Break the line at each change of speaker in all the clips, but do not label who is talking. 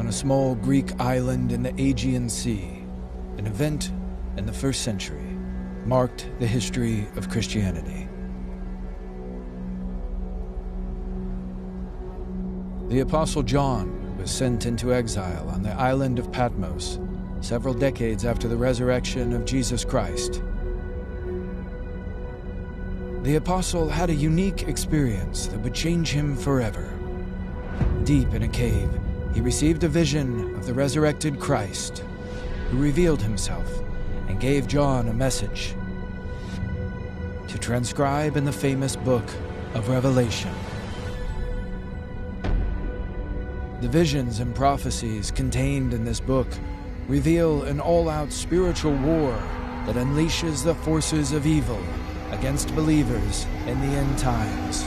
on a small Greek island in the Aegean Sea, an event in the 1st century marked the history of Christianity. The Apostle John was sent into exile on the island of Patmos several decades after the resurrection of Jesus Christ. The apostle had a unique experience that would change him forever. Deep in a cave, he received a vision of the resurrected Christ, who revealed himself and gave John a message to transcribe in the famous book of Revelation. The visions and prophecies contained in this book reveal an all-out spiritual war that unleashes the forces of evil against believers in the end times.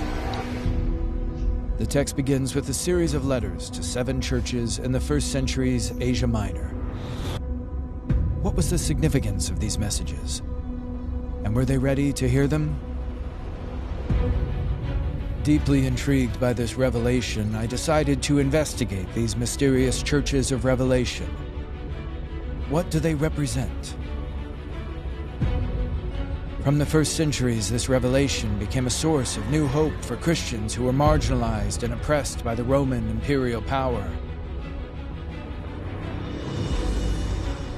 The text begins with a series of letters to 7 churches in the 1st century's Asia Minor. What was the significance of these messages? And were they ready to hear them? Deeply intrigued by this revelation, I decided to investigate these mysterious churches of Revelation. What do they represent? From the 1st centuries, this revelation became a source of new hope for Christians who were marginalized and oppressed by the Roman imperial power.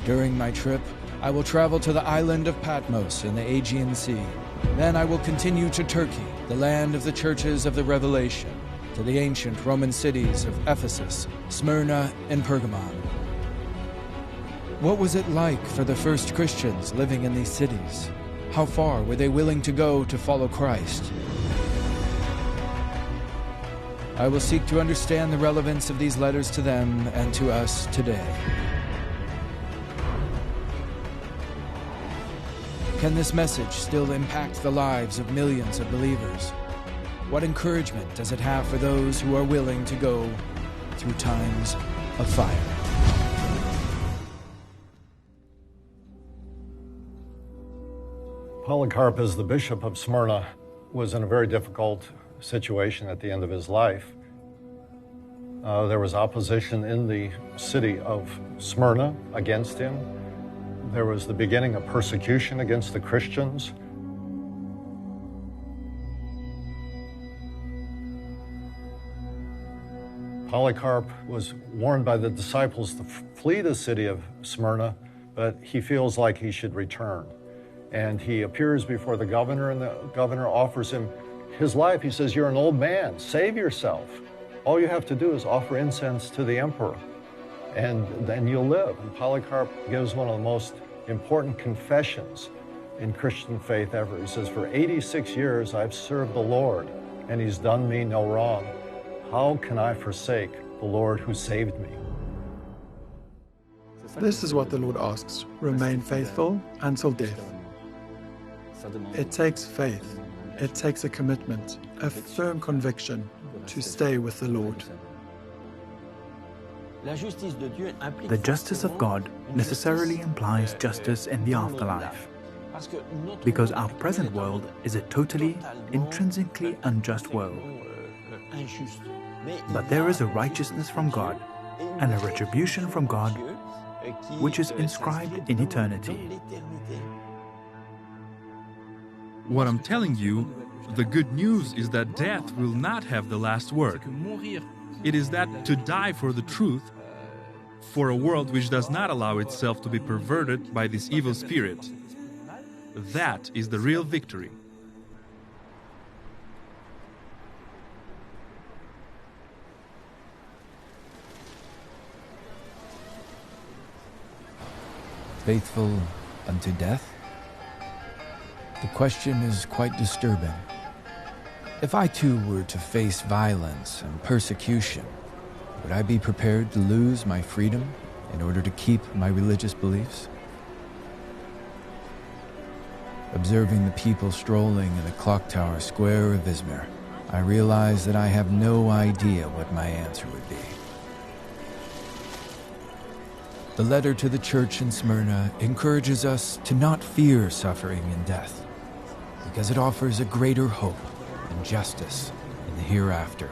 During my trip, I will travel to the island of Patmos in the Aegean Sea. Then I will continue to Turkey, the land of the churches of the Revelation, to the ancient Roman cities of Ephesus, Smyrna, and Pergamon. What was it like for the first Christians living in these cities? How far were they willing to go to follow Christ? I will seek to understand the relevance of these letters to them and to us today. Can this message still impact the lives of millions of believers? What encouragement does it have for those who are willing to go through times of fire?
Polycarp, as the bishop of Smyrna, was in a very difficult situation at the end of his life. There was opposition in the city of Smyrna against him. There was the beginning of persecution against the Christians. Polycarp was warned by the disciples to flee the city of Smyrna, but he feels like he should return. And he appears before the governor, and the governor offers him his life. He says, "You're an old man, save yourself. All you have to do is offer incense to the emperor, and then you'll live." And Polycarp gives one of the most important confessions in Christian faith ever. He says, "For 86 years I've served the Lord, and he's done me no wrong. How can I forsake the Lord who saved me?"
This is what the Lord asks: remain faithful until death. It takes faith, it takes a commitment, a firm conviction to stay with the Lord.
The justice of God necessarily implies justice in the afterlife, because our present world is a totally, intrinsically unjust world. But there is a righteousness from God and a retribution from God which is inscribed in eternity.
What I'm telling you, the good news is that death will not have the last word. It is that to die for the truth, for a world which does not allow itself to be perverted by this evil spirit, that is the real victory.
Faithful unto death? The question is quite disturbing. If I too were to face violence and persecution, would I be prepared to lose my freedom in order to keep my religious beliefs? Observing the people strolling in the clock tower square of Izmir, I realize that I have no idea what my answer would be. The letter to the church in Smyrna encourages us to not fear suffering and death, because it offers a greater hope and justice in the hereafter.